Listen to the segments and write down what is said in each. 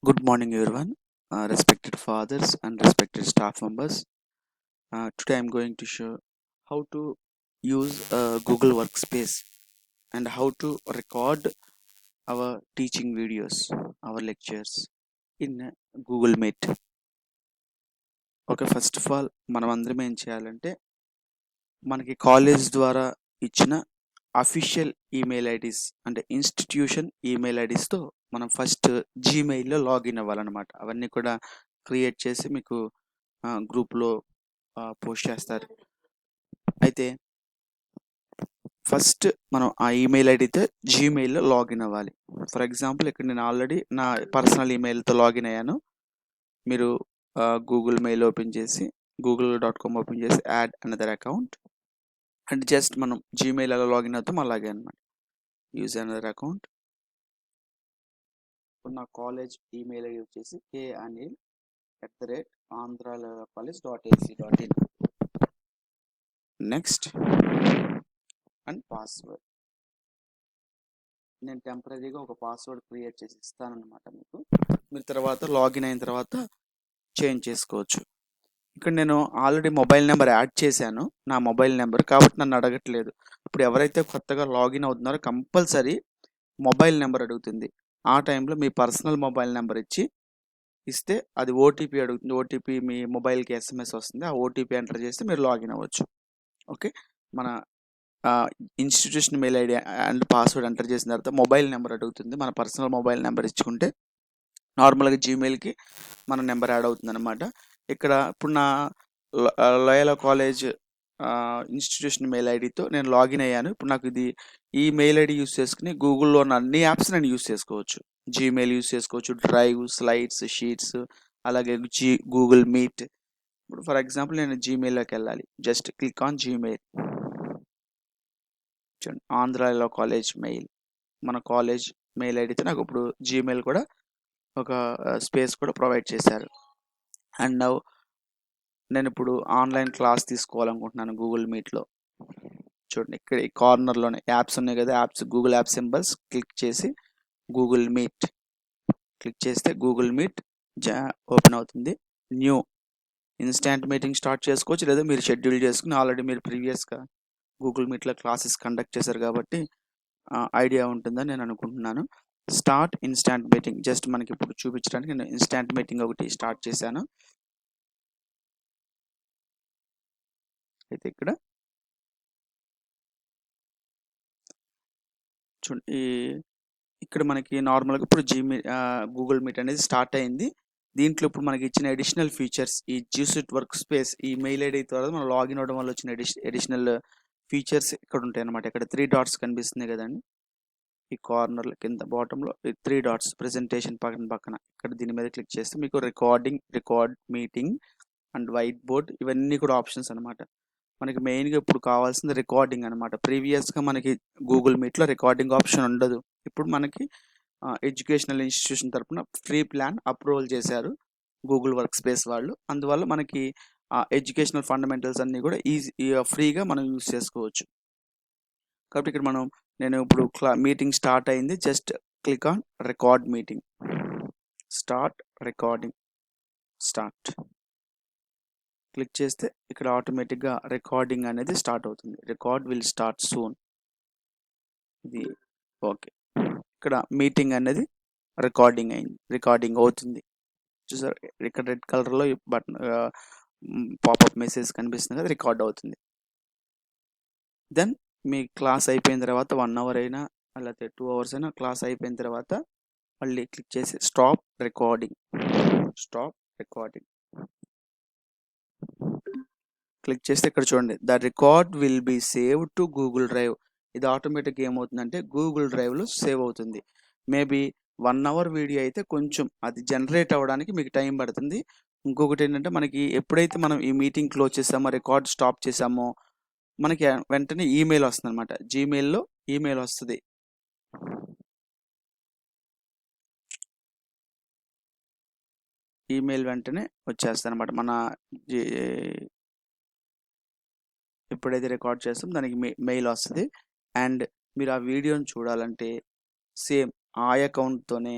Good morning, everyone, respected fathers and respected staff members. Today, I'm going to show how to use Google Workspace and how to record our teaching videos, our lectures in Google Meet. Okay, first of all, మనం అందరం ఏం చేయాలంటే మనకి college ద్వారా ఇచ్చిన official email IDs అంటే institution email ఐడీస్తో మనం first జీమెయిల్లో login అవ్వాలన్నమాట. అవన్నీ కూడా క్రియేట్ చేసి మీకు గ్రూప్లో పోస్ట్ చేస్తారు. అయితే ఫస్ట్ మనం ఆ ఈమెయిల్ ఐడితో జీమెయిల్లో లాగిన్ అవ్వాలి. ఫర్ ఎగ్జాంపుల్ ఇక్కడ నేను ఆల్రెడీ నా పర్సనల్ ఈమెయిల్తో లాగిన్ అయ్యాను. మీరు గూగుల్ మెయిల్ ఓపెన్ చేసి google.com ఓపెన్ చేసి add another account and just మనం జీమెయిల్ అలా లాగిన్ అవుతాం అలాగే అనమాట. Use another account. ఇప్పుడు నా కాలేజ్ ఈమెయిల్ ఐడి వచ్చేసి KAnil@andhralacollege.ac.in. Next and password. నేను టెంపరీగా ఒక పాస్వర్డ్ క్రియేట్ చేసి ఇస్తానన్నమాట మీకు. మీరు తర్వాత లాగిన్ అయిన తర్వాత చేంజ్ చేసుకోవచ్చు. ఇక్కడ నేను ఆల్రెడీ మొబైల్ నెంబర్ యాడ్ చేశాను, నా మొబైల్ నెంబర్, కాబట్టి నన్ను అడగట్లేదు. ఇప్పుడు ఎవరైతే కొత్తగా లాగిన్ అవుతున్నారో కంపల్సరీ మొబైల్ నెంబర్ అడుగుతుంది. ఆ టైంలో మీ పర్సనల్ మొబైల్ నెంబర్ ఇస్తే అది ఓటీపీ అడుగుతుంది. ఓటీపీ మీ మొబైల్కి SMS వస్తుంది. ఆ ఓటీపీ ఎంటర్ చేస్తే మీరు లాగిన్ అవ్వచ్చు. ఓకే, మన institution mail ID and password enter చేసిన తర్వాత మొబైల్ నెంబర్ అడుగుతుంది. మన పర్సనల్ మొబైల్ నెంబర్ ఇచ్చుకుంటే నార్మల్గా జీమెయిల్కి మన నెంబర్ యాడ్ అవుతుంది అనమాట. ఇక్కడ ఇప్పుడు నా లోయలా కాలేజ్ ఇన్స్టిట్యూషన్ మెయిల్ ఐడితో నేను లాగిన్ అయ్యాను. ఇప్పుడు నాకు ఈ మెయిల్ ఐడి యూస్ చేసుకుని గూగుల్లో ఉన్న అన్ని యాప్స్ నేను యూస్ చేసుకోవచ్చు. జీమెయిల్ యూస్ చేసుకోవచ్చు, డ్రైవ్, స్లైడ్స్, షీట్స్, అలాగే గూగుల్ మీట్. ఇప్పుడు ఫర్ ఎగ్జాంపుల్ నేను జీమెయిల్లోకి వెళ్ళాలి. Just click on Gmail. ఆంధ్రాలో కాలేజ్ మెయిల్, మన కాలేజ్ మెయిల్ ఐడితో నాకు ఇప్పుడు జీమెయిల్ కూడా ఒక స్పేస్ కూడా ప్రొవైడ్ చేశారు. అండ్ నౌ నేను ఇప్పుడు ఆన్లైన్ క్లాస్ తీసుకోవాలనుకుంటున్నాను గూగుల్ మీట్లో. చూడండి, ఇక్కడ ఈ కార్నర్లోనే యాప్స్ ఉన్నాయి కదా, apps, Google app symbols click చేసి గూగుల్ మీట్ క్లిక్ చేస్తే గూగుల్ మీట్ ఓపెన్ అవుతుంది. న్యూ ఇన్స్టాంట్ మీటింగ్ స్టార్ట్ చేసుకోవచ్చు, లేదా మీరు షెడ్యూల్ చేసుకుని ఆల్రెడీ మీరు ప్రీవియస్గా గూగుల్ మీట్లో క్లాసెస్ కండక్ట్ చేశారు కాబట్టి ఐడియా ఉంటుందని నేను అనుకుంటున్నాను. స్టార్ట్ ఇన్స్టాంట్ మీటింగ్, జస్ట్ మనకి ఇప్పుడు చూపించడానికి నేను ఇన్స్టాంట్ మీటింగ్ ఒకటి స్టార్ట్ చేశాను. అయితే చూడండి, ఇక్కడ మనకి నార్మల్గా ఇప్పుడు గూగుల్ మీట్ అనేది స్టార్ట్ అయింది. దీంట్లో ఇప్పుడు మనకి ఇచ్చిన అడిషనల్ ఫీచర్స్, ఈ జీసూట్ వర్క్ స్పేస్, ఈ మెయిల్ ఐడి ద్వారా మనం లాగిన్ అవ్వడం వల్ల వచ్చిన అడిషనల్ ఫీచర్స్ ఇక్కడ ఉంటాయి అన్నమాట. ఇక్కడ 3 డాట్స్ కనిపిస్తున్నాయి కదండి, ఈ కార్నర్ల కింద బాటంలో 3 డాట్స్ ప్రెజెంటేషన్ పక్కన ఇక్కడ దీని మీద క్లిక్ చేస్తే మీకు record meeting and white board, ఇవన్నీ కూడా ఆప్షన్స్ అనమాట. మనకి మెయిన్గా ఇప్పుడు కావాల్సింది రికార్డింగ్ అనమాట. ప్రీవియస్గా మనకి గూగుల్ మీట్లో రికార్డింగ్ ఆప్షన్ ఉండదు. ఇప్పుడు మనకి ఎడ్యుకేషనల్ ఇన్స్టిట్యూషన్ తరఫున ఫ్రీ ప్లాన్ అప్రూవల్ చేశారు గూగుల్ వర్క్ స్పేస్ వాళ్ళు. అందువల్ల మనకి ఎడ్యుకేషనల్ ఫండమెంటల్స్ అన్నీ కూడా ఫ్రీగా మనం యూజ్ చేసుకోవచ్చు. కాబట్టి ఇక్కడ నేను ఇప్పుడు మీటింగ్ స్టార్ట్ అయింది. Just click on record meeting, start recording, start click చేస్తే ఇక్కడ ఆటోమేటిక్గా రికార్డింగ్ అనేది స్టార్ట్ అవుతుంది. Record will start soon. ఇది ఓకే. ఇక్కడ మీటింగ్ అనేది రికార్డింగ్ అవుతుంది. చూసారు, ఇక్కడ రెడ్ కలర్లో బటన్ పాపప్ మెసేజ్ కనిపిస్తుంది కదా, రికార్డ్ అవుతుంది. దెన్ మీ క్లాస్ అయిపోయిన తర్వాత 1 అవర్ అయినా లేకపోతే 2 అవర్స్ అయినా క్లాస్ అయిపోయిన తర్వాత మళ్ళీ క్లిక్ చేసి స్టాప్ రికార్డింగ్ క్లిక్ చేస్తే ఇక్కడ చూడండి, the record will be save to Google drive. ఇది ఆటోమేటిక్గా ఏమవుతుందంటే గూగుల్ డ్రైవ్లో సేవ్ అవుతుంది. మేబీ 1 అవర్ వీడియో అయితే కొంచెం అది జనరేట్ అవ్వడానికి మీకు టైం పడుతుంది. ఇంకొకటి ఏంటంటే మనకి ఎప్పుడైతే మనం ఈ మీటింగ్ క్లోజ్ చేసామో, రికార్డ్ స్టాప్ చేసామో, మనకి వెంటనే ఈమెయిల్ వస్తుంది అనమాట. జీమెయిల్లో ఈమెయిల్ వస్తుంది. ఈమెయిల్ వెంటనే వచ్చేస్తుంది అనమాట. ఎప్పుడైతే రికార్డ్ చేస్తాం దానికి మెయిల్ వస్తుంది. అండ్ మీరు ఆ వీడియోని చూడాలంటే సేమ్ ఆ అకౌంట్తోనే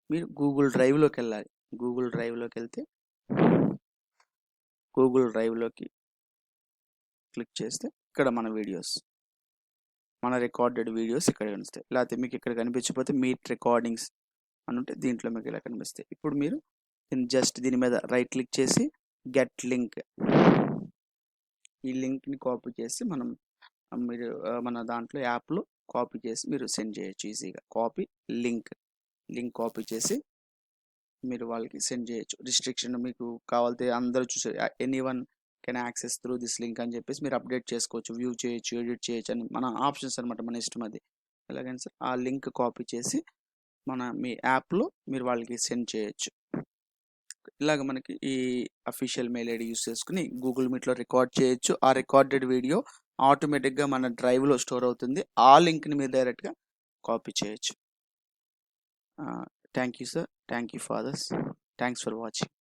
మీరు గూగుల్ డ్రైవ్‌లోకెళ్ళాలి. గూగుల్ డ్రైవ్‌లోకెళ్తే గూగుల్ డ్రైవ్‌లోకి క్లిక్ చేస్తే ఇక్కడ మన రికార్డెడ్ వీడియోస్ ఇక్కడ కనిపిస్తాయి. లేకపోతే మీకు ఇక్కడ కనిపించకపోతే మీట్ రికార్డింగ్స్ అని ఉంటే దీంట్లో మీకు ఇలా కనిపిస్తాయి. ఇప్పుడు మీరు దీని మీద రైట్ క్లిక్ చేసి గెట్ లింక్, ఈ లింక్‌ని కాపీ చేసి మీరు మన దాంట్లో యాప్‌లో కాపీ చేసి మీరు సెండ్ చేయొచ్చు ఈజీగా. లింక్ కాపీ చేసి మీరు వాళ్ళకి సెండ్ చేయొచ్చు. రిస్ట్రిక్షన్ మీకు కావాలితే అందరూ చూసే anyone can access through this link అని చెప్పేసి మీరు అప్డేట్ చేసుకోవచ్చు, వ్యూ చేయొచ్చు, ఎడిట్ చేయొచ్చు అని మన ఆప్షన్స్ అనమాట, మన ఇష్టం అది. ఎలాగైనా సరే ఆ లింక్ కాపీ చేసి మీ యాప్‌లో మీరు వాళ్ళకి సెండ్ చేయొచ్చు. ఇలాగ మనకి ఈ అఫీషియల్ మెయిల్ ఐడి యూస్ చేసుకుని గూగుల్ మీట్లో రికార్డ్ చేయొచ్చు. ఆ రికార్డెడ్ వీడియో ఆటోమేటిక్గా మన డ్రైవ్లో స్టోర్ అవుతుంది. ఆ లింక్ని మీరు డైరెక్ట్గా కాపీ చేయొచ్చు. Thank you sir, thank you for this, thanks for watching.